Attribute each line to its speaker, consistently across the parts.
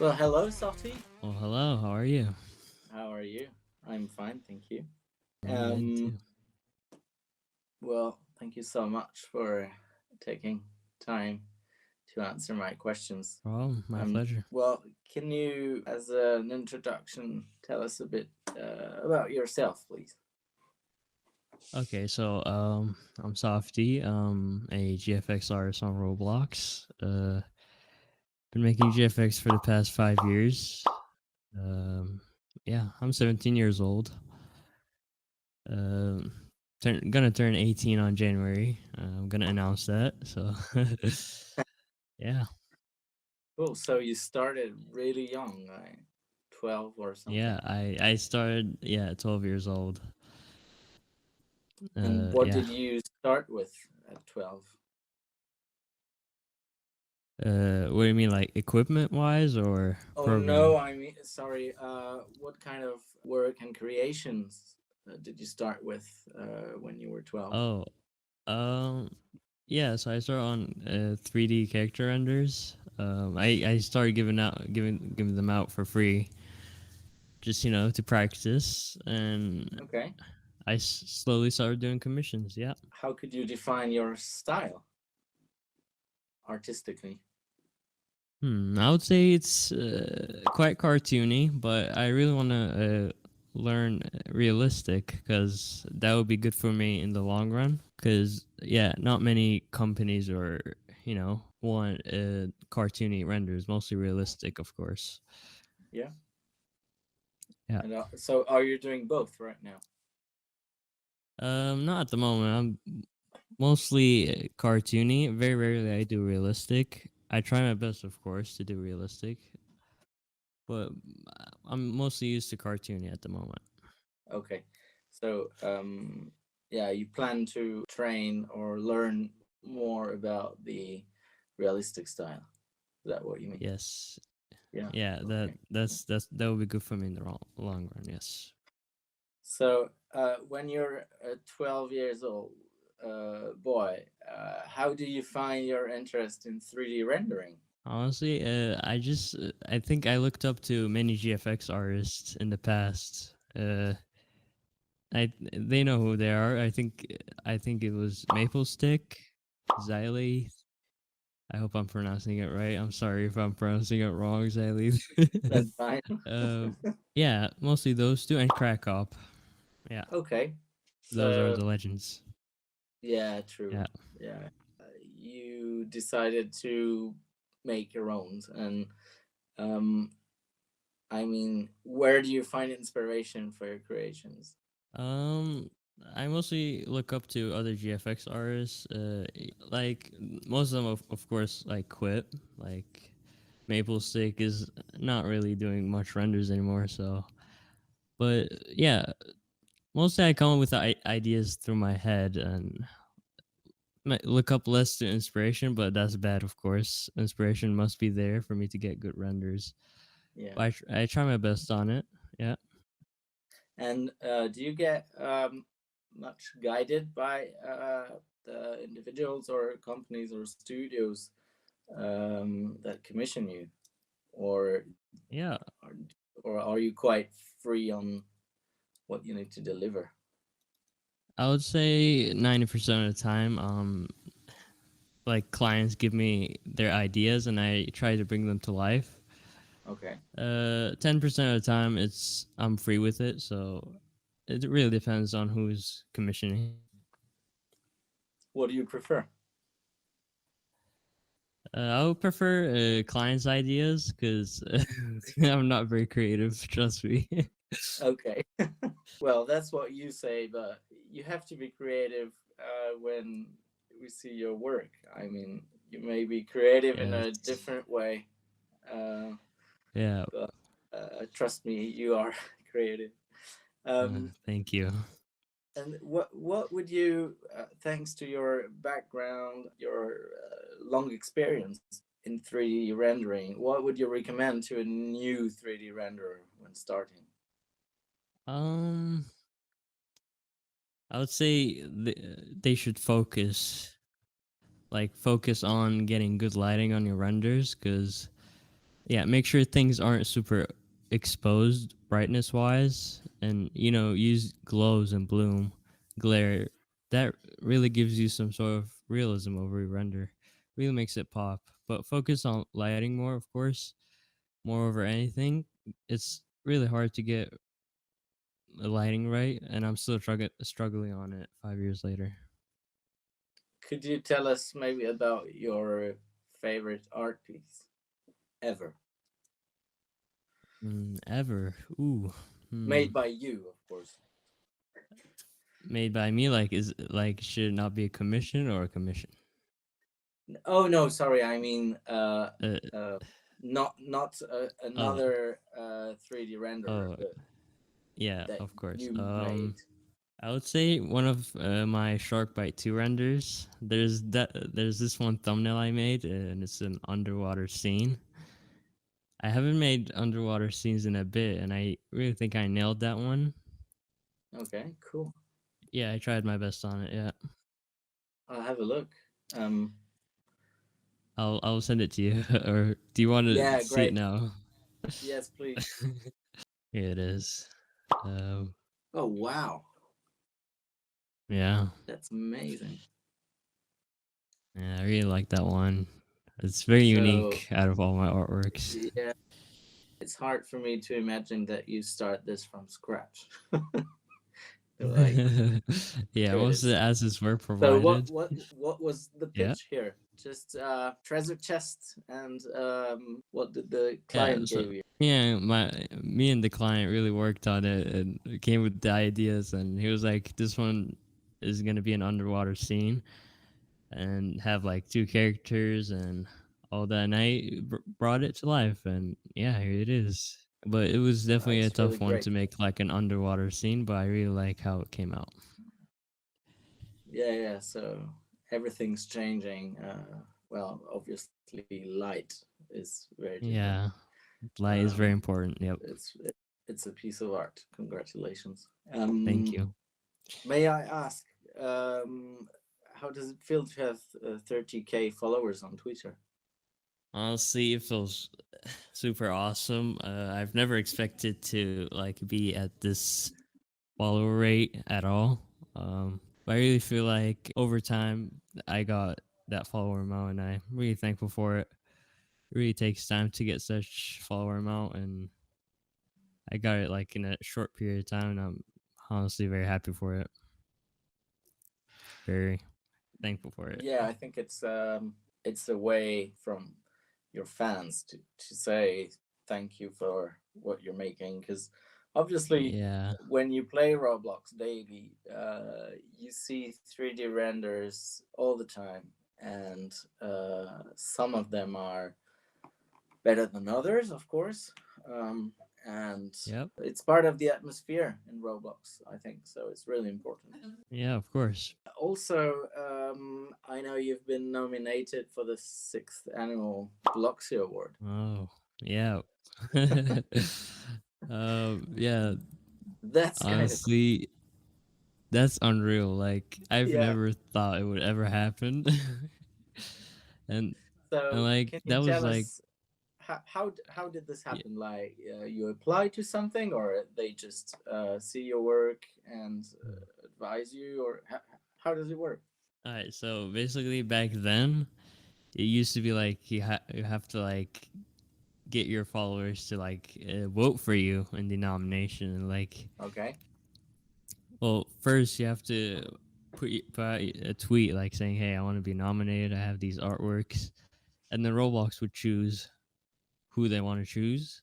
Speaker 1: Well, hello, Softy.
Speaker 2: Well, hello. How are you?
Speaker 1: How are you? I'm fine, thank you.
Speaker 2: I'm good
Speaker 1: Um,
Speaker 2: too.
Speaker 1: well, thank you so much for taking time to answer my questions.
Speaker 2: Oh, my pleasure.
Speaker 1: Well, can you, as an introduction, tell us a bit about yourself, please?
Speaker 2: Okay, so I'm Softy. A GFX artist on Roblox. Been making GFX for the past 5 years. Um, yeah, I'm 17 years old. Um, gonna turn 18 on January. I'm gonna announce that. So, yeah,
Speaker 1: Cool. So you started really young, like 12 or
Speaker 2: yeah.
Speaker 1: something.
Speaker 2: I started 12 years old.
Speaker 1: And what
Speaker 2: Yeah.
Speaker 1: did you start with at 12?
Speaker 2: What do you mean, like equipment wise or
Speaker 1: Oh
Speaker 2: programming?
Speaker 1: no, I mean, sorry. What kind of work and creations did you start with when you were 12?
Speaker 2: Oh, um, yeah. So I started on 3D character renders. I started giving them out for free, just to practice, and
Speaker 1: Okay.
Speaker 2: slowly started doing commissions. Yeah.
Speaker 1: How could you define your style artistically?
Speaker 2: I would say it's quite cartoony, but I really want to learn realistic because that would be good for me in the long run. Because not many companies or want cartoony renders, mostly realistic, of course.
Speaker 1: Yeah.
Speaker 2: Yeah.
Speaker 1: And so, are you doing both right now?
Speaker 2: Not at the moment. I'm mostly cartoony. Very rarely I do realistic. I try my best, of course, to do realistic, but I'm mostly used to cartoony at the moment.
Speaker 1: Okay. So, yeah, you plan to train or learn more about the realistic style. Is that what you mean?
Speaker 2: Yes.
Speaker 1: Yeah.
Speaker 2: Yeah,
Speaker 1: Okay.
Speaker 2: that would be good for me in the long run. Yes.
Speaker 1: So, when you're a 12 years old boy, how do you find your interest in 3D rendering?
Speaker 2: Honestly, I think I looked up to many GFX artists in the past. They know who they are. I think it was Maple Stick, Xylee. I hope I'm pronouncing it right. I'm sorry if I'm pronouncing it wrong, Xylee.
Speaker 1: That's fine.
Speaker 2: um, yeah, mostly those two and Crack Up. Yeah,
Speaker 1: Okay.
Speaker 2: those are
Speaker 1: So,
Speaker 2: the legends.
Speaker 1: yeah, true.
Speaker 2: Yeah.
Speaker 1: Yeah. You decided to make your own. And um, I mean, where do you find inspiration for your creations?
Speaker 2: Um, I mostly look up to other GFX artists. Like most of them, of course, like quit. Like Maple Stick is not really doing much renders anymore. So, but yeah, mostly I come up with the ideas through my head and might look up less to inspiration. But that's bad, of course. Inspiration must be there for me to get good renders.
Speaker 1: Yeah.
Speaker 2: But I try my best on it. Yeah.
Speaker 1: And do you get much guided by the individuals or companies or studios that commission you, or
Speaker 2: Yeah.
Speaker 1: are, or are you quite free on what you need to deliver?
Speaker 2: I would say 90% of the time, like clients give me their ideas and I try to bring them to life.
Speaker 1: Okay.
Speaker 2: 10% of the time it's I'm free with it, so it really depends on who's commissioning.
Speaker 1: What do you prefer?
Speaker 2: I would prefer clients' ideas because I'm not very creative. Trust me.
Speaker 1: Okay. Well, that's what you say, but you have to be creative when we see your work. I mean, you may be creative in a
Speaker 2: Yes.
Speaker 1: different way, uh,
Speaker 2: Yeah.
Speaker 1: but trust me, you are creative. Um,
Speaker 2: Thank you.
Speaker 1: and what would you, thanks to your background, your long experience in 3D rendering, what would you recommend to a new 3D renderer when starting?
Speaker 2: Um, I would say they should focus on getting good lighting on your renders because Yeah, make sure things aren't super exposed brightness wise, and use glows and bloom, glare. That really gives you some sort of realism over your render. Really makes it pop. But focus on lighting more, of course, more over anything. It's really hard to get the lighting right, and I'm still struggling on it 5 years later.
Speaker 1: Could you tell us maybe about your favorite art piece ever?
Speaker 2: Ever. Ooh.
Speaker 1: Made by you, of course.
Speaker 2: Made by me, like, should it not be a commission or a commission?
Speaker 1: Oh no, sorry. I mean,
Speaker 2: Uh,
Speaker 1: not
Speaker 2: oh,
Speaker 1: another 3D renderer,
Speaker 2: oh,
Speaker 1: but
Speaker 2: yeah,
Speaker 1: that
Speaker 2: of course.
Speaker 1: you made.
Speaker 2: I would say one of my Shark Bite 2 renders. There's this one thumbnail I made, and it's an underwater scene. I haven't made underwater scenes in a bit, and I really think I nailed that one.
Speaker 1: Okay, cool.
Speaker 2: Yeah, I tried my best on it. Yeah,
Speaker 1: I'll have a look. Um,
Speaker 2: I'll send it to you. Or do you want to
Speaker 1: yeah,
Speaker 2: see it
Speaker 1: great.
Speaker 2: now?
Speaker 1: Yes, please.
Speaker 2: Here it is. Um,
Speaker 1: Oh wow,
Speaker 2: yeah,
Speaker 1: that's amazing.
Speaker 2: yeah, I really like that one. It's very
Speaker 1: So
Speaker 2: unique out of all my artworks.
Speaker 1: yeah, it's hard for me to imagine that you start this from scratch. Like
Speaker 2: Yeah,
Speaker 1: it
Speaker 2: most of
Speaker 1: is.
Speaker 2: the assets were
Speaker 1: So
Speaker 2: provided.
Speaker 1: what was the
Speaker 2: Yeah,
Speaker 1: pitch here? Just treasure chest and what did the
Speaker 2: yeah.
Speaker 1: client
Speaker 2: So
Speaker 1: give you?
Speaker 2: yeah, me and the client really worked on it and came with the ideas. And he was like, "This one is gonna be an underwater scene and have like two characters and all that." And I brought it to life, and yeah, here it is. But it was definitely a
Speaker 1: It's really
Speaker 2: tough one
Speaker 1: great.
Speaker 2: to make like an underwater scene, but I really like how it came out.
Speaker 1: Yeah, yeah. So everything's changing. Well, obviously, light is very different.
Speaker 2: Yeah, light is very
Speaker 1: Um,
Speaker 2: important. Yep.
Speaker 1: it's a piece of art. Congratulations.
Speaker 2: Thank you.
Speaker 1: May I ask, um, how does it feel to have 30K followers on Twitter?
Speaker 2: Honestly, it feels super awesome. I've never expected to like be at this follower rate at all. But I really feel like over time I got that follower amount, and I'm really thankful for it. It really takes time to get such follower amount, and I got it like in a short period of time, and I'm honestly very happy for it. Very thankful for it.
Speaker 1: Yeah, I think it's a way from your fans to say thank you for what you're making because obviously
Speaker 2: Yeah.
Speaker 1: when you play Roblox daily, you see 3D renders all the time, and some of them are better than others, of course. And
Speaker 2: Yep.
Speaker 1: it's part of the atmosphere in Roblox, I think. So it's really important.
Speaker 2: Yeah. Of course.
Speaker 1: Also, I know you've been nominated for the sixth annual Bloxy Award.
Speaker 2: Oh. Yeah. Yeah.
Speaker 1: That's kind of cool.
Speaker 2: Honestly, that's unreal. Like I've
Speaker 1: Yeah.
Speaker 2: never thought it would ever happen. and and
Speaker 1: So,
Speaker 2: like
Speaker 1: can you
Speaker 2: that was
Speaker 1: tell
Speaker 2: like
Speaker 1: us how did this
Speaker 2: yeah,
Speaker 1: happen? Like, you apply to something, or they just see your work and advise you, or how does it work?
Speaker 2: all right, so basically back then it used to be like you have to like get your followers to like vote for you in the nomination, and like,
Speaker 1: Okay.
Speaker 2: well, first you have to put out a tweet like saying, "Hey, I want to be nominated. I have these artworks," and then Roblox would choose who they want to choose.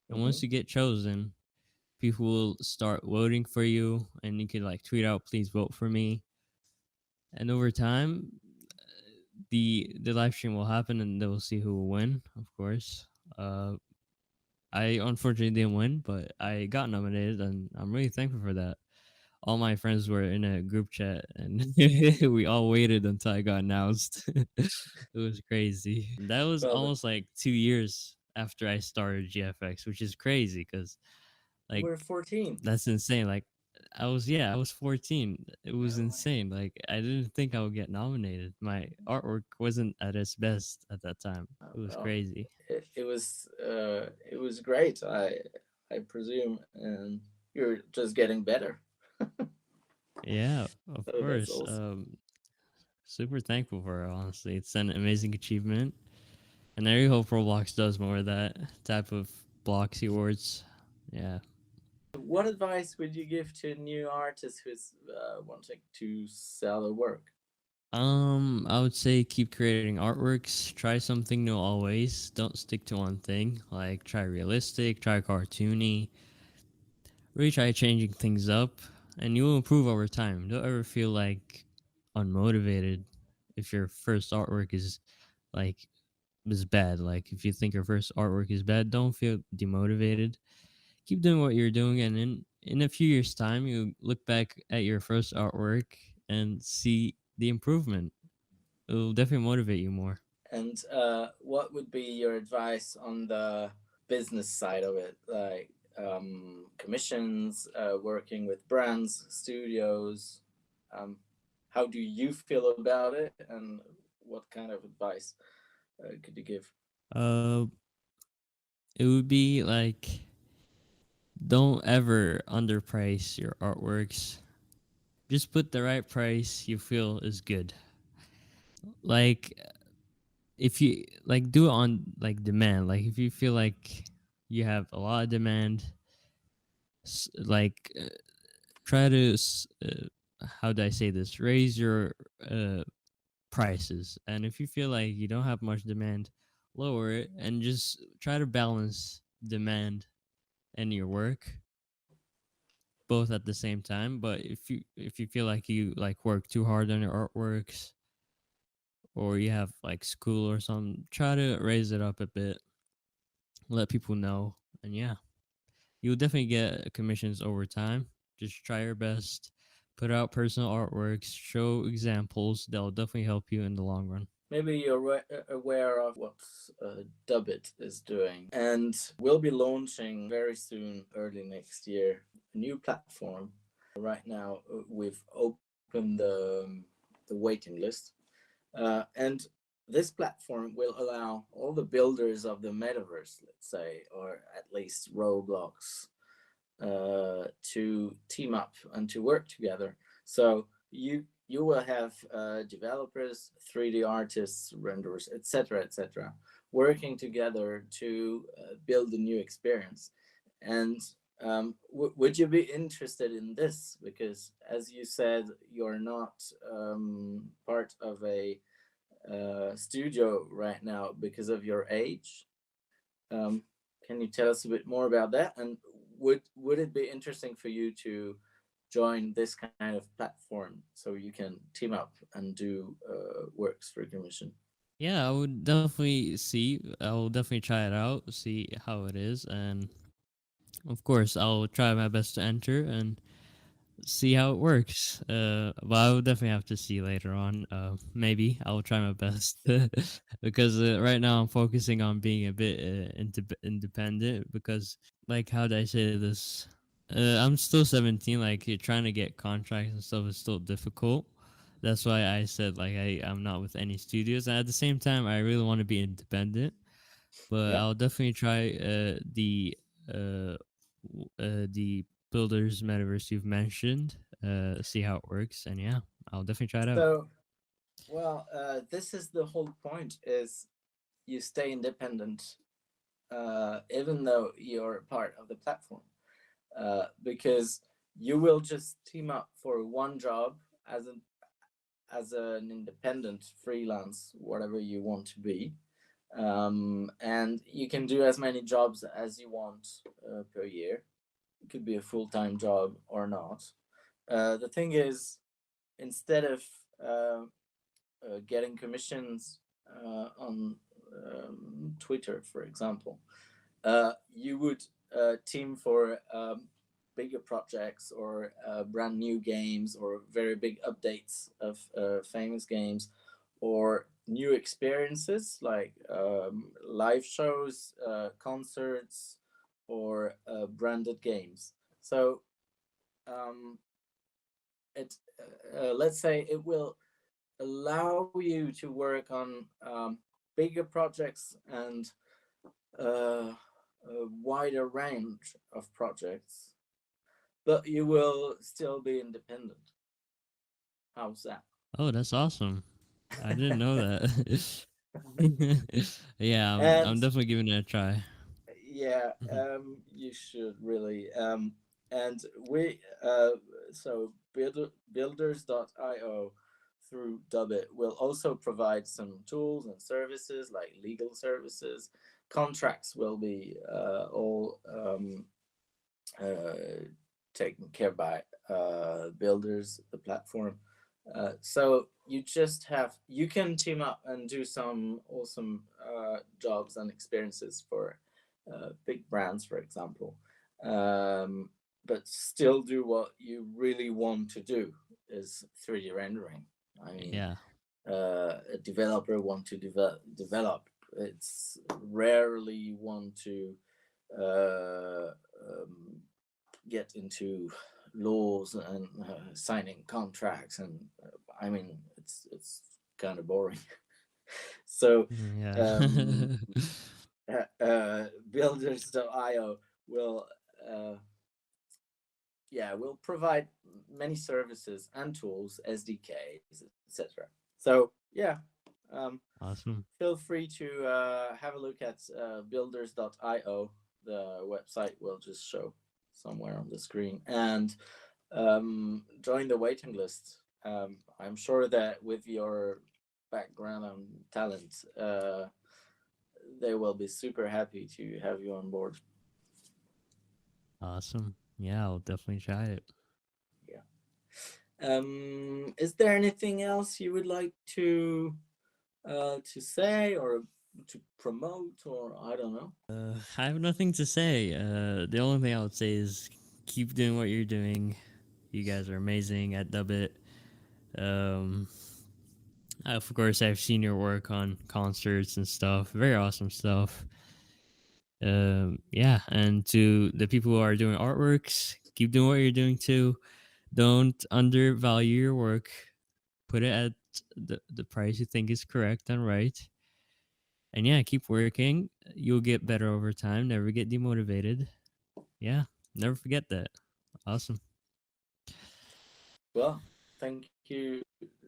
Speaker 2: And
Speaker 1: Mm-hmm.
Speaker 2: once you get chosen, people will start voting for you, and you can like tweet out, "Please vote for me." And over time, the live stream will happen, and they will see who will win. Of course, uh, I unfortunately didn't win, but I got nominated, and I'm really thankful for that. All my friends were in a group chat, and we all waited until I got announced. It was crazy. That was
Speaker 1: Well,
Speaker 2: almost like 2 years after I started GFX, which is crazy because like
Speaker 1: we're 14.
Speaker 2: that's insane. Like I was 14. It was
Speaker 1: No way.
Speaker 2: insane. Like I didn't think I would get nominated. My artwork wasn't at its best at that time. It was
Speaker 1: Well,
Speaker 2: crazy.
Speaker 1: it was great. I presume, and you're just getting better.
Speaker 2: Yeah, of
Speaker 1: So that's
Speaker 2: course.
Speaker 1: awesome.
Speaker 2: Super thankful for it, honestly. It's an amazing achievement. And I really hope Roblox does more of that type of Bloxy Awards. Yeah.
Speaker 1: What advice would you give to a new artist who's wanting to sell their work?
Speaker 2: I would say keep creating artworks. Try something new always. Don't stick to one thing. Like try realistic, try cartoony. Really try changing things up, and you will improve over time. Don't ever feel like unmotivated if your first artwork like is bad. Like if you think your first artwork is bad, don't feel demotivated. Keep doing what you're doing, and in a few years' time, you look back at your first artwork and see the improvement. It will definitely motivate you more.
Speaker 1: And what would be your advice on the business side of it, like commissions, working with brands, studios? Um, how do you feel about it, and what kind of advice could you give?
Speaker 2: Uh, it would be like don't ever underprice your artworks. Just put the right price you feel is good. Like if you like do it on like demand. Like if you feel like you have a lot of demand, like try to how do I say this? Raise your uh prices. And if you feel like you don't have much demand, lower it and just try to balance demand and your work both at the same time. But if you feel like you like work too hard on your artworks or you have like school or something, try to raise it up a bit, let people know, and yeah, you'll definitely get commissions over time. Just try your best, put out personal artworks, show examples. That'll definitely help you in the long run.
Speaker 1: Maybe you're aware of what Dubbit is doing, and we'll be launching very soon, early next year, a new platform. Right now, we've opened the waiting list, and this platform will allow all the builders of the metaverse, let's say, or at least Roblox, to team up and to work together. So you will have developers, 3D artists, renderers, etc., working together to build a new experience. And would you be interested in this? Because as you said, you're not part of a studio right now because of your age. Um, can you tell us a bit more about that? And would it be interesting for you to join this kind of platform so you can team up and do works for commission?
Speaker 2: Yeah, I would definitely see. I will definitely try it out, see how it is, and of course, I'll try my best to enter and see how it works. But I will definitely have to see later on. Maybe I'll try my best because right now I'm focusing on being a bit independent. Because, like, how did I say this? I'm still 17. Like, trying to get contracts and stuff is still difficult. That's why I said like I'm not with any studios. And at the same time, I really want to be independent. But
Speaker 1: Yeah.
Speaker 2: I'll definitely try uh, the builders metaverse you've mentioned. See how it works, and yeah, I'll definitely try it out.
Speaker 1: So, well, this is the whole point: is you stay independent, even though you're part of the platform, because you will just team up for one job as an independent freelance, whatever you want to be, and you can do as many jobs as you want per year. It could be a full-time job or not. The thing is, instead of uh, getting commissions on Twitter, for example, you would team for bigger projects or brand new games or very big updates of famous games or new experiences like live shows, concerts, or branded games. So um, it let's say it will allow you to work on bigger projects and a wider range of projects, but you will still be independent. How's that?
Speaker 2: Oh, that's awesome. I didn't know that. Yeah, I'm
Speaker 1: And
Speaker 2: definitely giving it a try.
Speaker 1: yeah, you should really. And we so builders.io through Dubbit will also provide some tools and services like legal services. Contracts will be all taken care by builders, the platform. So you can team up and do some awesome jobs and experiences for big brands, for example, but still do what you really want to do is 3D rendering. I mean,
Speaker 2: Yeah,
Speaker 1: a developer want to develop. It's rarely want to uh, um, get into laws and signing contracts, and I mean it's kind of boring. So
Speaker 2: yeah.
Speaker 1: um, builders.io will uh, yeah will provide many services and tools, SDKs, etc. So yeah, um,
Speaker 2: Awesome.
Speaker 1: feel free to have a look at builders.io. The website will just show somewhere on the screen, and join the waiting list. I'm sure that with your background and talent, they will be super happy to have you on board.
Speaker 2: Awesome. Yeah, I'll definitely try it.
Speaker 1: Yeah. Is there anything else you would like to say or to promote, or I don't know?
Speaker 2: I have nothing to say. The only thing I would say is keep doing what you're doing. You guys are amazing at Dubbit. Um, of course, I've seen your work on concerts and stuff. Very awesome stuff. Yeah, and to the people who are doing artworks, keep doing what you're doing too. Don't undervalue your work. Put it at the price you think is correct and right. And yeah, keep working. You'll get better over time. Never get demotivated. Yeah, never forget that. Awesome.
Speaker 1: Well, thank you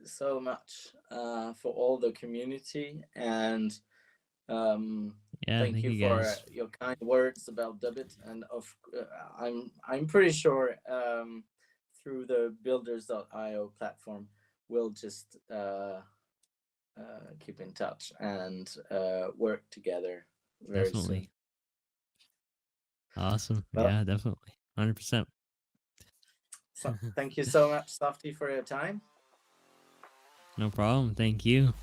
Speaker 1: so much for all the community, and um,
Speaker 2: Yeah,
Speaker 1: thank
Speaker 2: thank
Speaker 1: you
Speaker 2: you
Speaker 1: for
Speaker 2: guys.
Speaker 1: your kind words about Dubbit. And I'm pretty sure through the Builders.io platform, we'll just keep in touch and work together very soon.
Speaker 2: Definitely. Awesome.
Speaker 1: Well,
Speaker 2: Yeah, definitely. 100%.
Speaker 1: so thank you so much, Softy, for your time.
Speaker 2: No problem. Thank you.